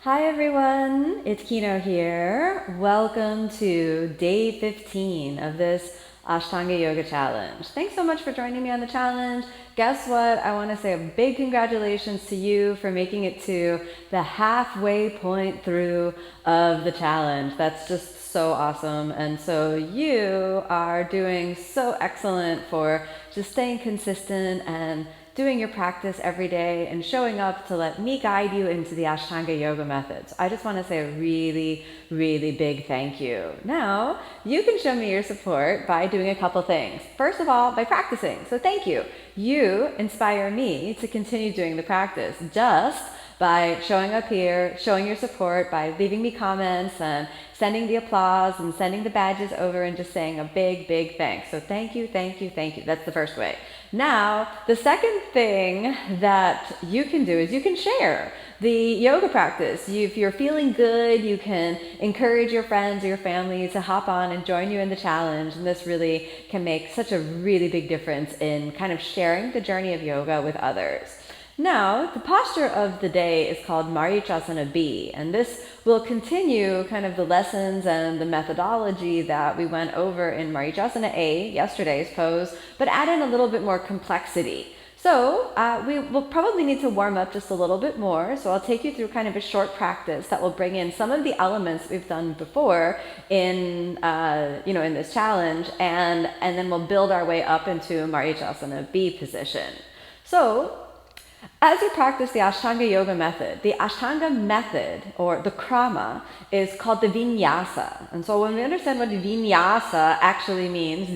Hi everyone, it's Kino here. Welcome to day 15 of this Ashtanga Yoga Challenge. Thanks so much for joining me on the challenge. Guess what? I want to say a big congratulations to you for making it to the halfway point through of the challenge. That's just so awesome. And so you are doing so excellent for just staying consistent and doing your practice every day and showing up to let me guide you into the Ashtanga yoga methods. I just want to say a really, really big thank you. Now, you can show me your support by doing a couple things. First of all, by practicing. So thank you. You inspire me to continue doing the practice just by showing up here, showing your support, by leaving me comments and sending the applause and sending the badges over and just saying a big thanks. So thank you. That's the first way. Now, the second thing that you can do is you can share the yoga practice. If you're feeling good, you can encourage your friends or your family to hop on and join you in the challenge. And this really can make such a really big difference in kind of sharing the journey of yoga with others. Now, the posture of the day is called Marichasana B, and this will continue kind of the lessons and the methodology that we went over in Marichasana A, yesterday's pose, but add in a little bit more complexity. So we will probably need to warm up just a little bit more, so I'll take you through kind of a short practice that will bring in some of the elements we've done before in this challenge, and then we'll build our way up into Marichasana B position. So, as you practice the Ashtanga yoga method, the Ashtanga method, or the krama, is called the Vinyasa. And so when we understand what Vinyasa actually means,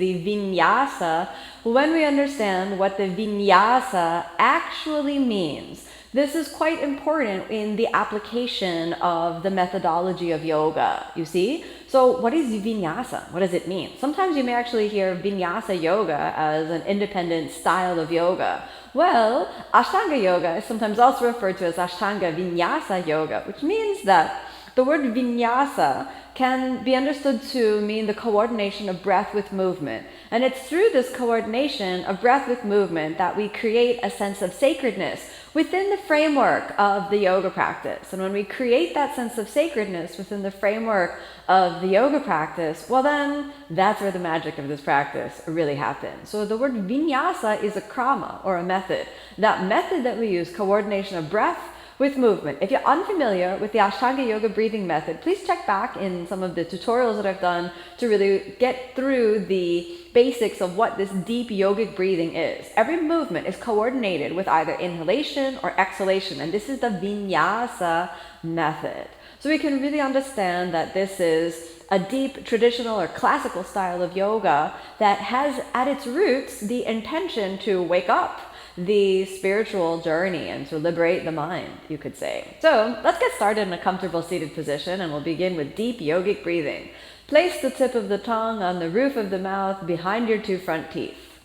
when we understand what the Vinyasa actually means, this is quite important in the application of the methodology of yoga, you see? So what is Vinyasa? What does it mean? Sometimes you may actually hear Vinyasa yoga as an independent style of yoga. Well, Ashtanga yoga is sometimes also referred to as Ashtanga Vinyasa yoga, which means that the word Vinyasa can be understood to mean the coordination of breath with movement. And it's through this coordination of breath with movement that we create a sense of sacredness within the framework of the yoga practice. And when we create that sense of sacredness within the framework of the yoga practice, well then, that's where the magic of this practice really happens. So the word Vinyasa is a krama, or a method. That method that we use, coordination of breath with movement. If you're unfamiliar with the Ashtanga yoga breathing method, please check back in some of the tutorials that I've done to really get through the basics of what this deep yogic breathing is. Every movement is coordinated with either inhalation or exhalation, and this is the Vinyasa method. So we can really understand that this is a deep traditional or classical style of yoga that has at its roots the intention to wake up the spiritual journey and to liberate the mind, you could say. So let's get started in a comfortable seated position, and we'll begin with deep yogic breathing. Place the tip of the tongue on the roof of the mouth behind your two front teeth.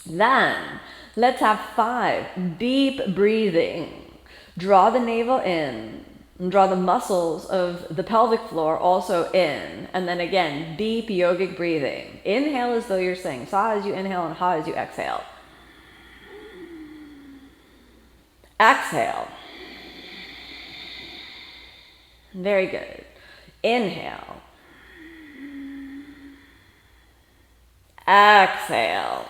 Then let's have 5 deep breathing. Draw the navel in. Draw the muscles of the pelvic floor also in. And then again, deep yogic breathing. Inhale as though you're saying sa as you inhale and ha as you exhale. Exhale. Very good. Inhale. Exhale.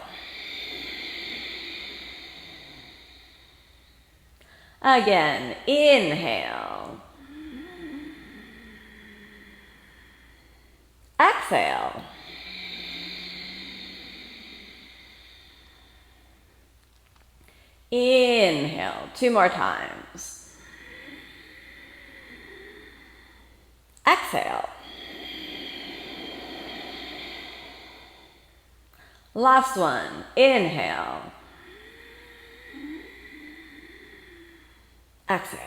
Again, inhale. Exhale. Inhale, 2 more times. Exhale. Last one, inhale. Exhale.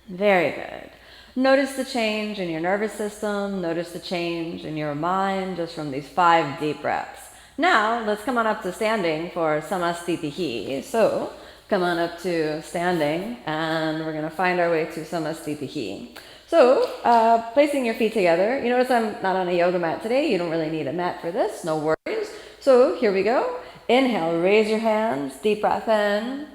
Very good. Notice the change in your nervous system. Notice the change in your mind just from these 5 deep breaths. Now, let's come on up to standing for Samastitihi. So, come on up to standing, and we're going to find our way to Samastitihi. So, placing your feet together. You notice I'm not on a yoga mat today. You don't really need a mat for this. No worries. So, here we go. Inhale, raise your hands. Deep breath in.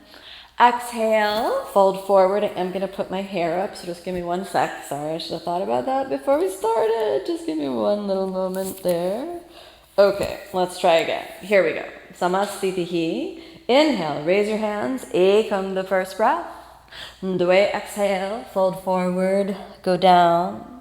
Exhale, fold forward. I am going to put my hair up, so just give me 1 sec. Sorry, I should have thought about that before we started. Just give me one little moment there. Okay, let's try again. Here we go. Samasthitihi. Inhale, raise your hands. Ekam, the first breath. Dwe, exhale, fold forward, go down.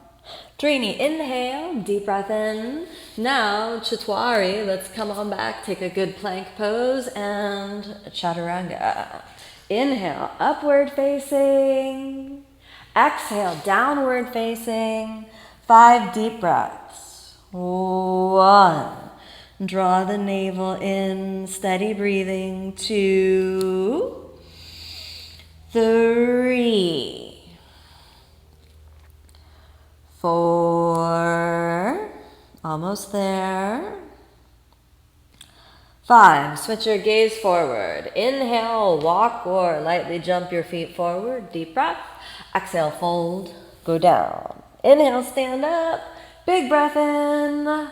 Trini, inhale, deep breath in. Now, Chatwari, let's come on back, take a good plank pose, and Chaturanga. Inhale, upward facing. Exhale, downward facing. 5 deep breaths. 1. Draw the navel in, steady breathing. 2. 3, 4, almost there. 5, switch your gaze forward. Inhale, walk or lightly jump your feet forward. Deep breath. Exhale, fold, go down. Inhale, stand up. Big breath in.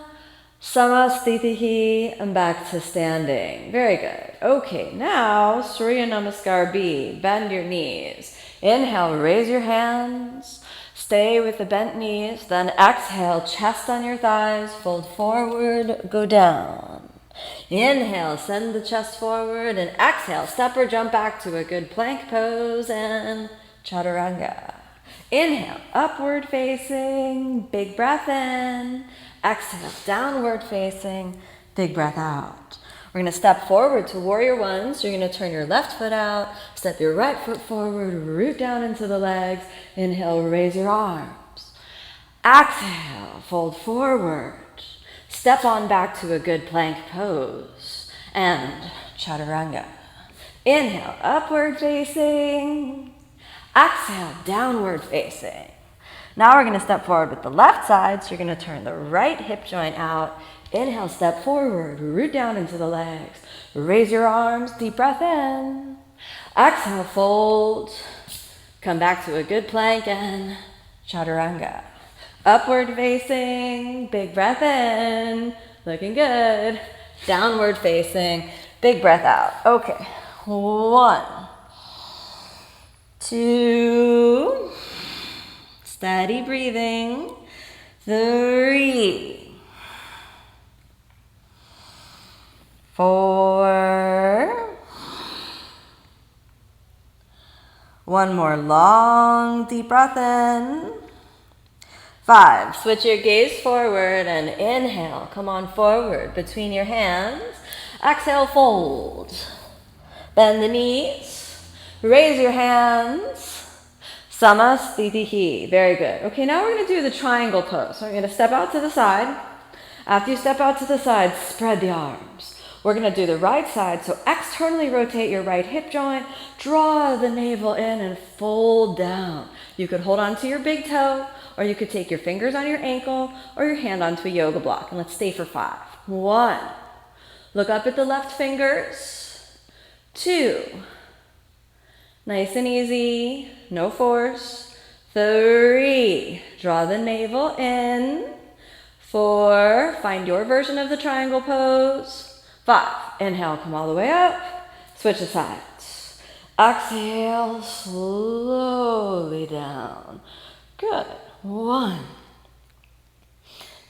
Samasthitihi, and back to standing. Very good. Okay, now Surya Namaskar B. Bend your knees. Inhale, raise your hands. Stay with the bent knees. Then exhale, chest on your thighs. Fold forward, go down. Inhale, send the chest forward. And exhale, step or jump back to a good plank pose and Chaturanga. Inhale, upward facing. Big breath in. Exhale, downward facing, big breath out. We're going to step forward to warrior 1. So you're going to turn your left foot out, step your right foot forward, root down into the legs. Inhale, raise your arms. Exhale, fold forward. Step on back to a good plank pose and Chaturanga. Inhale, upward facing. Exhale, downward facing. Now we're going to step forward with the left side, so you're going to turn the right hip joint out. Inhale, step forward, root down into the legs. Raise your arms, deep breath in. Exhale, fold. Come back to a good plank and Chaturanga. Upward facing, big breath in. Looking good. Downward facing, big breath out. Okay, 1, 2, steady breathing. 3, 4. One more long deep breath in. 5, switch your gaze forward and inhale. Come on forward between your hands. Exhale, fold. Bend the knees. Raise your hands. Samasthitihi. Very good. Okay, now we're going to do the triangle pose. So we're going to step out to the side. After you step out to the side, spread the arms. We're going to do the right side. So externally rotate your right hip joint. Draw the navel in and fold down. You could hold on to your big toe, or you could take your fingers on your ankle or your hand onto a yoga block. And let's stay for 5. 1. Look up at the left fingers. 2. Nice and easy, no force. 3, draw the navel in. 4, find your version of the triangle pose. 5, inhale, come all the way up. Switch the sides. Exhale, slowly down. Good. 1.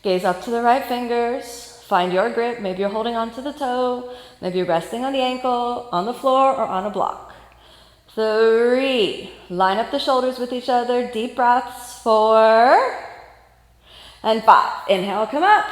Gaze up to the right fingers. Find your grip. Maybe you're holding onto the toe. Maybe you're resting on the ankle, on the floor, or on a block. 3, line up the shoulders with each other, deep breaths. 4, and 5. Inhale, come up,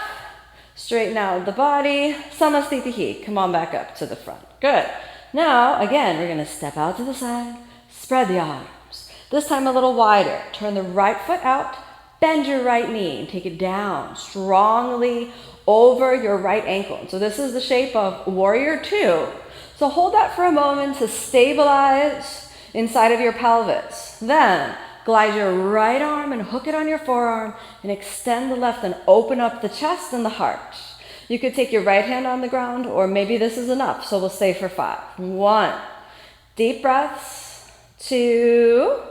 straighten out the body, Samasthitihi, come on back up to the front. Good. Now, again, we're going to step out to the side, spread the arms. This time a little wider. Turn the right foot out, bend your right knee, and take it down strongly over your right ankle. So this is the shape of warrior 2. So hold that for a moment to stabilize inside of your pelvis. Then glide your right arm and hook it on your forearm and extend the left and open up the chest and the heart. You could take your right hand on the ground, or maybe this is enough, so we'll stay for 5. 1, deep breaths. 2,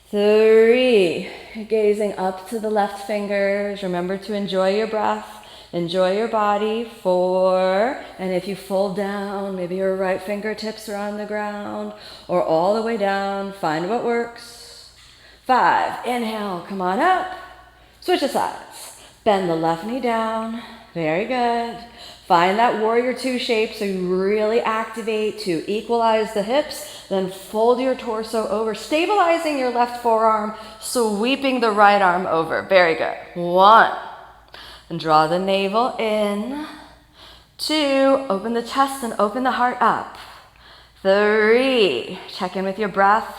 3, gazing up to the left fingers. Remember to enjoy your breath. Enjoy your body. 4. And if you fold down, maybe your right fingertips are on the ground or all the way down. Find what works. 5. Inhale, come on up. Switch the sides. Bend the left knee down. Very good. Find that warrior 2 shape so you really activate to equalize the hips. Then fold your torso over, stabilizing your left forearm, sweeping the right arm over. Very good. 1. And draw the navel in. 2. Open the chest and open the heart up. 3. Check in with your breath,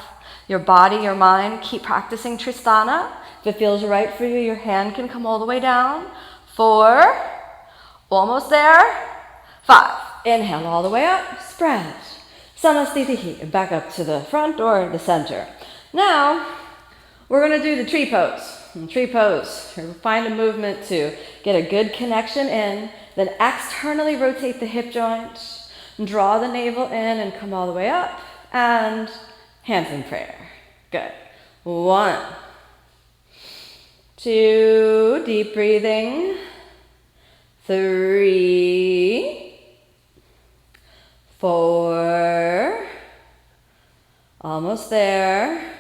your body, your mind. Keep practicing Tristana. If it feels right for you, your hand can come all the way down. 4. Almost there. 5. Inhale all the way up. Spread. Samasthiti. Back up to the front or the center. Now, we're going to do the tree pose. Tree pose. Find a movement to get a good connection in. Then externally rotate the hip joint. Draw the navel in and come all the way up. And hands in prayer. Good. 1. 2. Deep breathing. 3. 4. Almost there.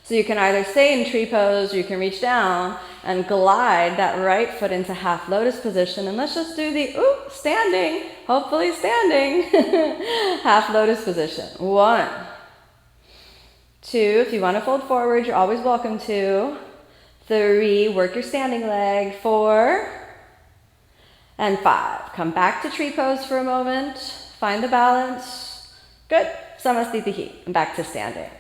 So you can either stay in tree pose or you can reach down and glide that right foot into half lotus position. And let's just do the standing, hopefully standing, half lotus position. 1. 2. If you want to fold forward, you're always welcome to. 3. Work your standing leg. 4. And 5. Come back to tree pose for a moment. Find the balance. Good. Samasthiti. And back to standing.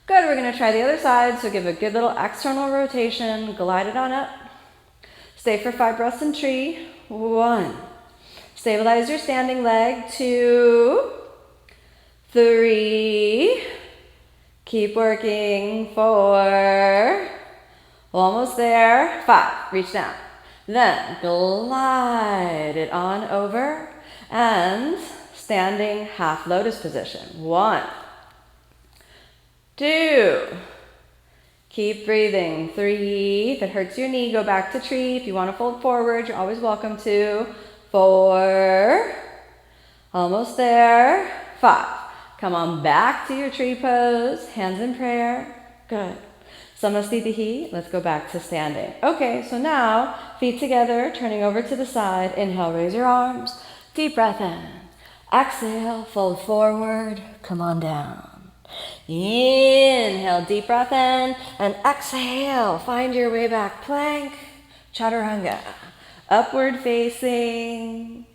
Good. We're going to try the other side. So give a good little external rotation. Glide it on up. Stay for 5 breaths in tree. 1. Stabilize your standing leg. 2. 3. Keep working. 4. Almost there. 5. Reach down. Then glide it on over and standing half lotus position. 1. 2. Keep breathing. 3. If it hurts your knee, go back to tree. If you want to fold forward, you're always welcome to. 4. Almost there. 5. Come on back to your tree pose. Hands in prayer. Good. Samasthiti. Let's go back to standing. Okay, so now feet together, turning over to the side. Inhale, raise your arms. Deep breath in. Exhale, fold forward. Come on down. Inhale, deep breath in. And exhale, find your way back. Plank, Chaturanga. Upward facing.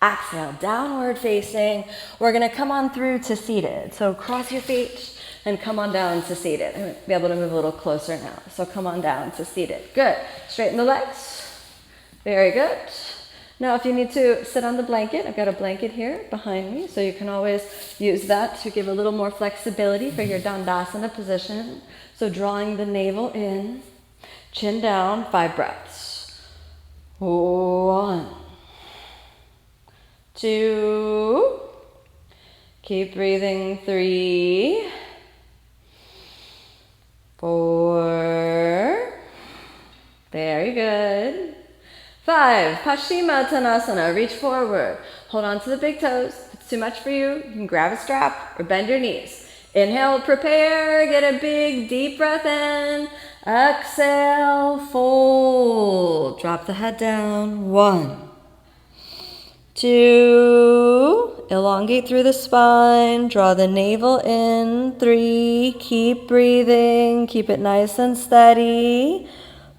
Exhale, downward facing. We're going to come on through to seated. So cross your feet. And come on down to seated. I'm going to be able to move a little closer now. So come on down to seated. Good. Straighten the legs. Very good. Now if you need to sit on the blanket, I've got a blanket here behind me. So you can always use that to give a little more flexibility for your Dandasana position. So drawing the navel in, chin down, 5 breaths. 1. 2. Keep breathing. 3. 4. Very good. 5. Pashima Tanasana. Reach forward. Hold on to the big toes. If it's too much for you, you can grab a strap or bend your knees. Inhale, prepare. Get a big deep breath in. Exhale, fold. Drop the head down. 1. 2. Elongate through the spine. Draw the navel in. 3. Keep breathing. Keep it nice and steady.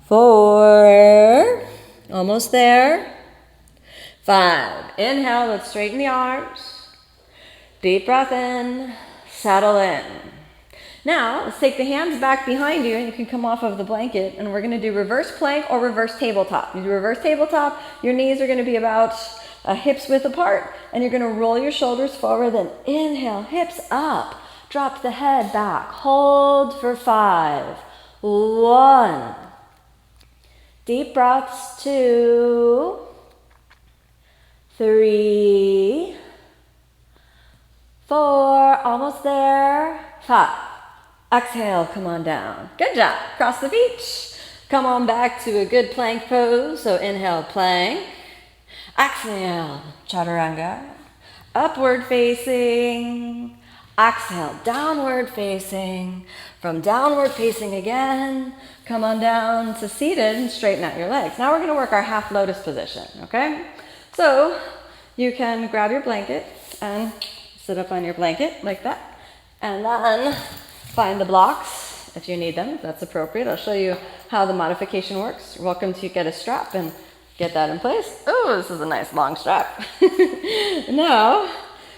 4. Almost there. 5. Inhale. Let's straighten the arms. Deep breath in. Settle in. Now, let's take the hands back behind you and you can come off of the blanket and we're going to do reverse plank or reverse tabletop. You do reverse tabletop, your knees are going to be about hips width apart and you're going to roll your shoulders forward and inhale, hips up. Drop the head back. Hold for 5. 1. Deep breaths. 2. 3. 4. Almost there. 5. Exhale, come on down. Good job. Cross the feet. Come on back to a good plank pose. So inhale, plank. Exhale, Chaturanga. Upward facing. Exhale, downward facing. From downward facing again, come on down to seated and straighten out your legs. Now we're going to work our half lotus position, okay? So you can grab your blanket and sit up on your blanket like that. And then find the blocks if you need them, if that's appropriate. I'll show you how the modification works. You're welcome to get a strap and get that in place. Oh, this is a nice long strap. Now,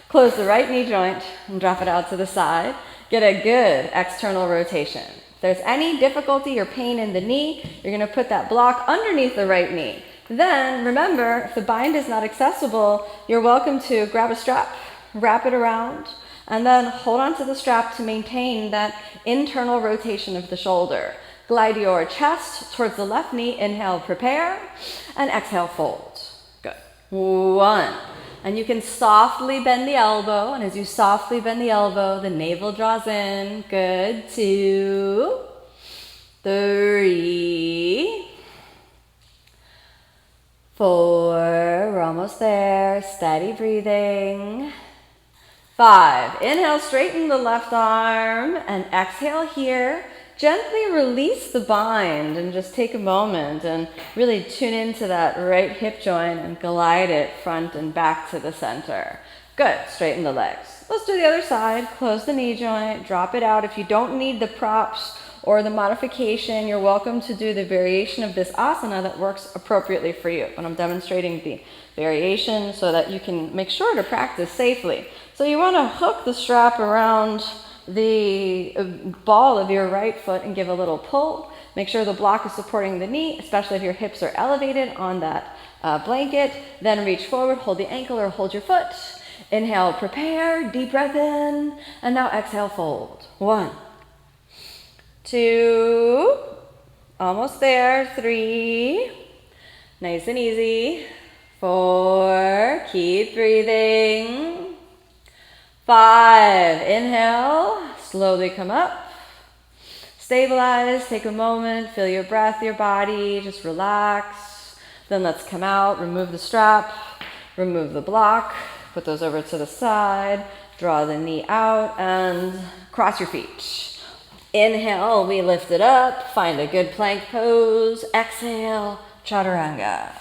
close the right knee joint and drop it out to the side. Get a good external rotation. If there's any difficulty or pain in the knee, you're going to put that block underneath the right knee. Then, remember, if the bind is not accessible, you're welcome to grab a strap, wrap it around, and then hold on to the strap to maintain that internal rotation of the shoulder. Glide your chest towards the left knee. Inhale, prepare, and exhale, fold. Good. 1. And you can softly bend the elbow, and as you softly bend the elbow, the navel draws in. Good. 2, 3, 4, we're almost there. Steady breathing. 5, inhale, straighten the left arm, and exhale here. Gently release the bind and just take a moment and really tune into that right hip joint and glide it front and back to the center. Good, straighten the legs. Let's do the other side. Close the knee joint, drop it out. If you don't need the props or the modification, you're welcome to do the variation of this asana that works appropriately for you. But I'm demonstrating the variation so that you can make sure to practice safely. So you want to hook the strap around the ball of your right foot and give a little pull. Make sure the block is supporting the knee, especially if your hips are elevated on that blanket. Then reach forward, hold the ankle or hold your foot. Inhale, prepare, deep breath in, and now exhale, fold. 1, 2, almost there. 3, nice and easy. 4, keep breathing. 5, inhale, slowly come up. Stabilize, take a moment, feel your breath, your body, just relax. Then let's come out, remove the strap, remove the block, put those over to the side, draw the knee out, and cross your feet. Inhale, we lift it up, find a good plank pose. Exhale, Chaturanga.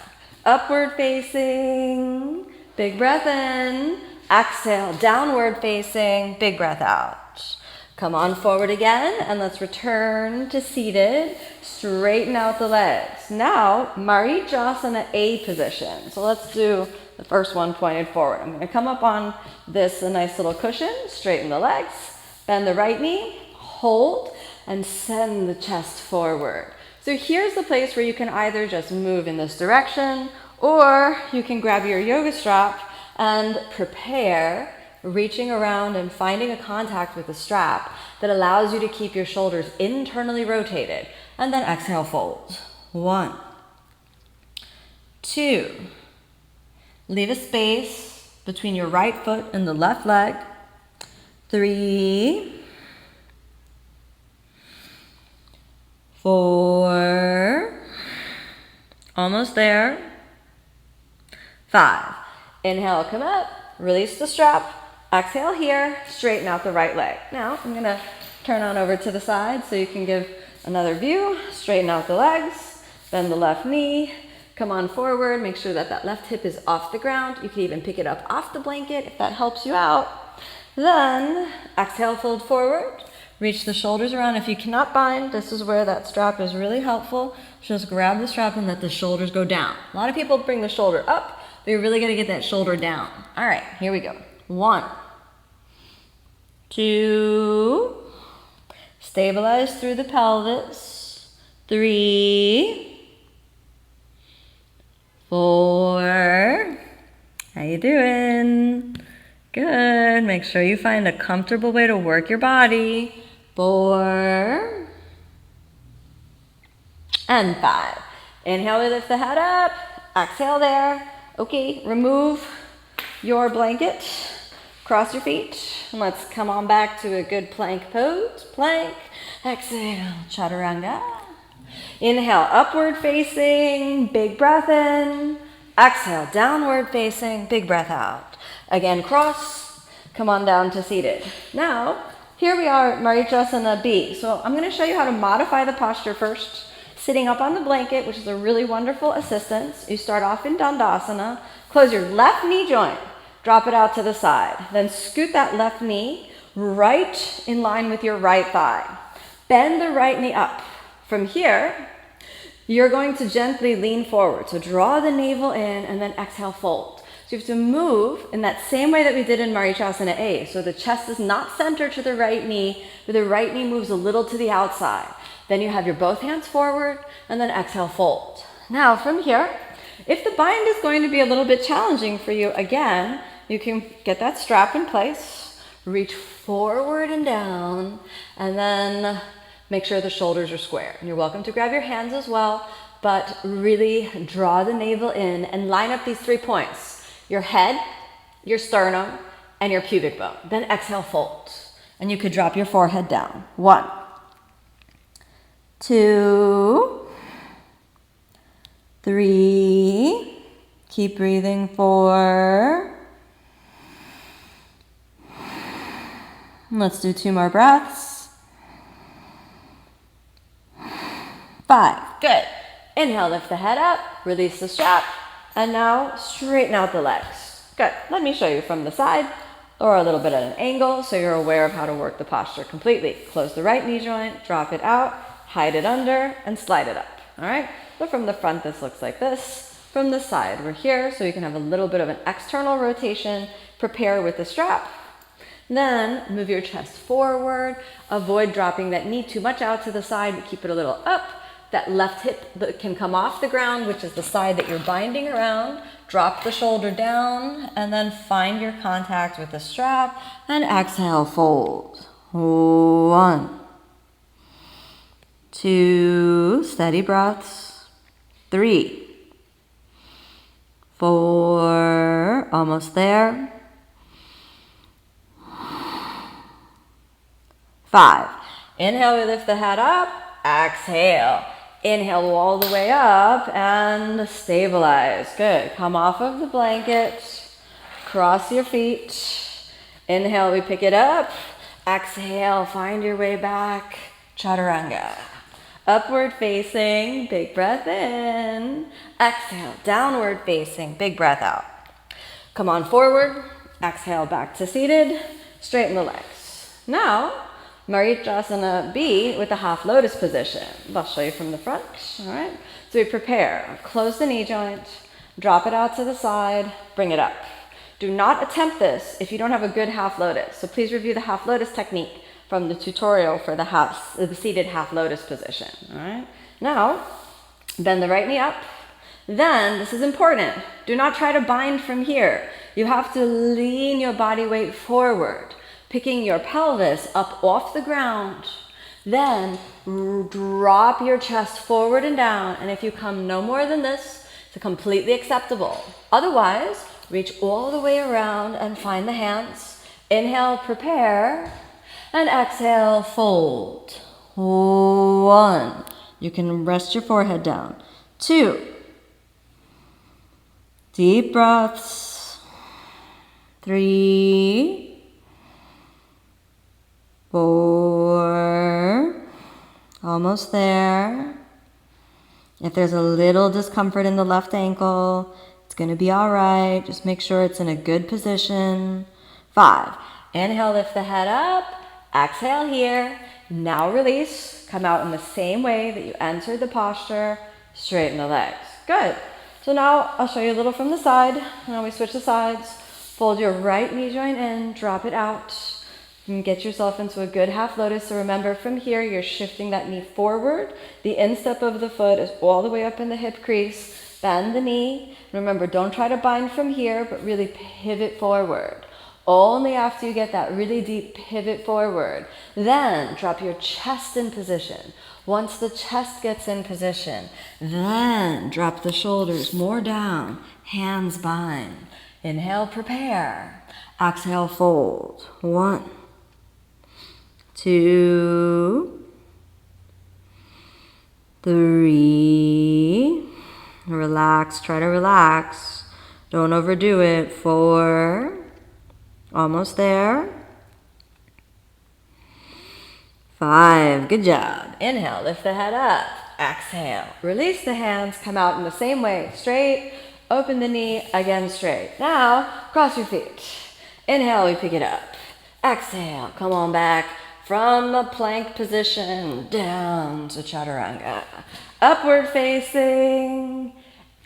Upward facing, big breath in. Exhale, downward facing, big breath out. Come on forward again, and let's return to seated. Straighten out the legs. Now, Marichasana A position. So let's do the first one pointed forward. I'm going to come up on this nice little cushion, straighten the legs, bend the right knee, hold, and send the chest forward. So here's the place where you can either just move in this direction, or you can grab your yoga strap and prepare, reaching around and finding a contact with the strap that allows you to keep your shoulders internally rotated. And then exhale, fold. 1, 2, leave a space between your right foot and the left leg. 3, 4, almost there. 5, inhale, come up, release the strap, exhale here, straighten out the right leg. Now I'm going to turn on over to the side so you can give another view. Straighten out the legs, bend the left knee, come on forward, make sure that that left hip is off the ground. You can even pick it up off the blanket if that helps you out. Then exhale, fold forward, reach the shoulders around. If you cannot bind, this is where that strap is really helpful. Just grab the strap and let the shoulders go down. A lot of people bring the shoulder up. You're really going to get that shoulder down. All right, here we go. 1, 2, stabilize through the pelvis. 3, 4, how you doing? Good, make sure you find a comfortable way to work your body. 4, and 5. Inhale, we lift the head up. Exhale there. Okay, remove your blanket, cross your feet, and let's come on back to a good plank pose. Plank, exhale, Chaturanga. Inhale, upward facing, big breath in. Exhale, downward facing, big breath out. Again, cross, come on down to seated. Now, here we are at Marichasana B. So I'm going to show you how to modify the posture first. Sitting up on the blanket, which is a really wonderful assistance. You start off in Dandasana, close your left knee joint, drop it out to the side. Then scoot that left knee right in line with your right thigh. Bend the right knee up. From here, you're going to gently lean forward. So draw the navel in and then exhale, fold. So you have to move in that same way that we did in Marichasana A. So the chest is not centered to the right knee, but the right knee moves a little to the outside. Then you have your both hands forward and then exhale, fold. Now from here, if the bind is going to be a little bit challenging for you, again, you can get that strap in place, reach forward and down, and then make sure the shoulders are square. And you're welcome to grab your hands as well, but really draw the navel in and line up these 3 points: your head, your sternum, and your pubic bone. Then exhale, fold. And you could drop your forehead down. 1, 2, 3. Keep breathing. 4. Let's do 2 more breaths. 5. Good. Inhale, lift the head up, release the strap, and now straighten out the legs. Good. Let me show you from the side or a little bit at an angle so you're aware of how to work the posture completely. Close the right knee joint, drop it out, hide it under, and slide it up. All right? So from the front, this looks like this. From the side, we're here, so you can have a little bit of an external rotation. Prepare with the strap. Then move your chest forward. Avoid dropping that knee too much out to the side, but keep it a little up. That left hip that can come off the ground, which is the side that you're binding around. Drop the shoulder down, and then find your contact with the strap, and exhale, fold. 1, 2, steady breaths. 3, 4, almost there. 5, inhale, we lift the head up. Exhale, inhale all the way up and stabilize. Good. Come off of the blanket, cross your feet. Inhale, we pick it up. Exhale, find your way back. Chaturanga. Upward facing, big breath in. Exhale, downward facing, big breath out. Come on forward. Exhale, back to seated. Straighten the legs. Now, Marichasana B with the half lotus position. I'll show you from the front. All right. So we prepare. Close the knee joint. Drop it out to the side. Bring it up. Do not attempt this if you don't have a good half lotus. So please review the half lotus technique from the tutorial for the seated half lotus position. All right. Now, bend the right knee up. Then, this is important. Do not try to bind from here. You have to lean your body weight forward, picking your pelvis up off the ground. Then drop your chest forward and down. And if you come no more than this, it's completely acceptable. Otherwise, reach all the way around and find the hands. Inhale, prepare. And exhale, fold. 1. You can rest your forehead down. 2. Deep breaths. 3. 4. Almost there. If there's a little discomfort in the left ankle, it's going to be all right. Just make sure it's in a good position. 5. Inhale, lift the head up. Exhale here. Now release. Come out in the same way that you entered the posture. Straighten the legs. Good. So now I'll show you a little from the side. Now we switch the sides. Fold your right knee joint in. Drop it out. And get yourself into a good half lotus. So remember, from here, you're shifting that knee forward. The instep of the foot is all the way up in the hip crease. Bend the knee. Remember, don't try to bind from here, but really pivot forward. Only after you get that really deep pivot forward. Then drop your chest in position. Once the chest gets in position, then drop the shoulders more down. Hands bind. Inhale, prepare. Exhale, fold. 1, 2, 3. Relax, try to relax. Don't overdo it. 4. Almost there. 5. Good job. Inhale, lift the head up. Exhale. Release the hands, come out in the same way. Straight. Open the knee, again straight. Now, cross your feet. Inhale, we pick it up. Exhale, come on back from a plank position down to Chaturanga. Upward facing.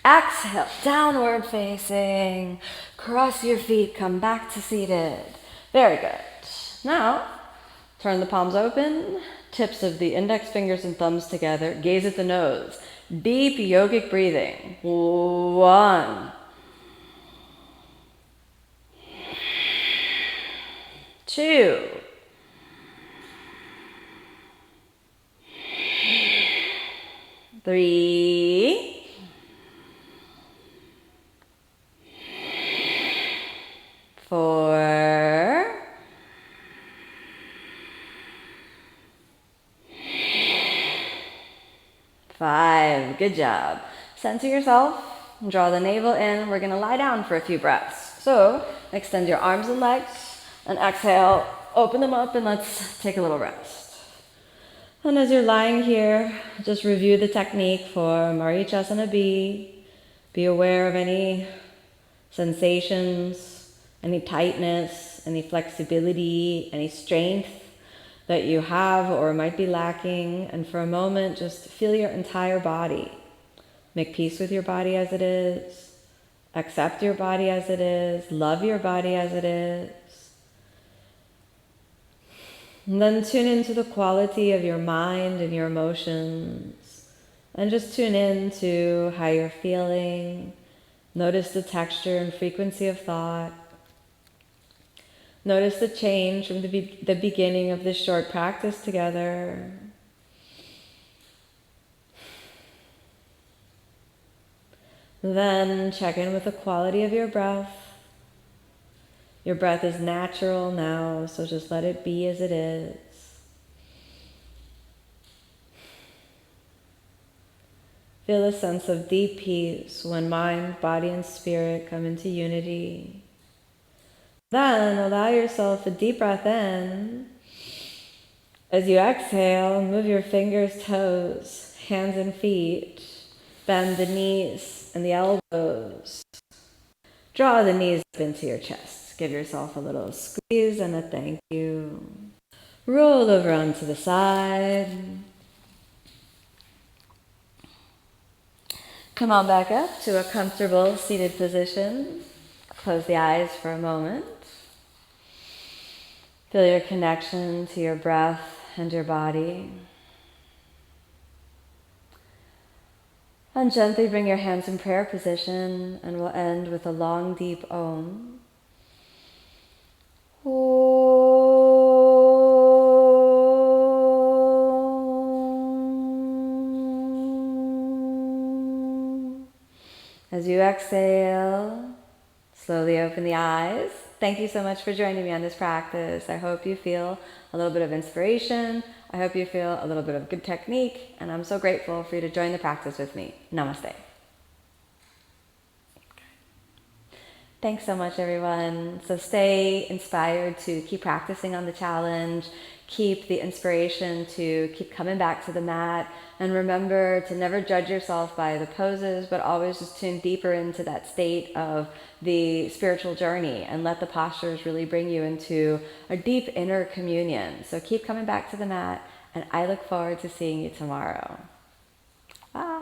Exhale, downward facing. Cross your feet, come back to seated. Very good. Now, turn the palms open, tips of the index fingers and thumbs together. Gaze at the nose. Deep yogic breathing. 1. 2. 3. 4. 5. Good job. Center yourself. Draw the navel in. We're going to lie down for a few breaths. So extend your arms and legs. And exhale. Open them up and let's take a little rest. And as you're lying here, just review the technique for Marichasana B. Be aware of any sensations, any tightness, any flexibility, any strength that you have or might be lacking. And for a moment, just feel your entire body. Make peace with your body as it is. Accept your body as it is. Love your body as it is. And then tune into the quality of your mind and your emotions. And just tune in to how you're feeling. Notice the texture and frequency of thought. Notice the change from the beginning of this short practice together. Then check in with the quality of your breath. Your breath is natural now, so just let it be as it is. Feel a sense of deep peace when mind, body, and spirit come into unity. Then allow yourself a deep breath in. As you exhale, move your fingers, toes, hands and feet. Bend the knees and the elbows. Draw the knees up into your chest. Give yourself a little squeeze and a thank you. Roll over onto the side. Come on back up to a comfortable seated position. Close the eyes for a moment. Feel your connection to your breath and your body. And gently bring your hands in prayer position, and we'll end with a long, deep Om. As you exhale, slowly open the eyes. Thank you so much for joining me on this practice. I hope you feel a little bit of inspiration. I hope you feel a little bit of good technique, and I'm so grateful for you to join the practice with me. Namaste. Thanks so much, everyone. So stay inspired to keep practicing on the challenge, keep the inspiration to keep coming back to the mat, and remember to never judge yourself by the poses, but always just tune deeper into that state of the spiritual journey and let the postures really bring you into a deep inner communion. So keep coming back to the mat, and I look forward to seeing you tomorrow. Bye.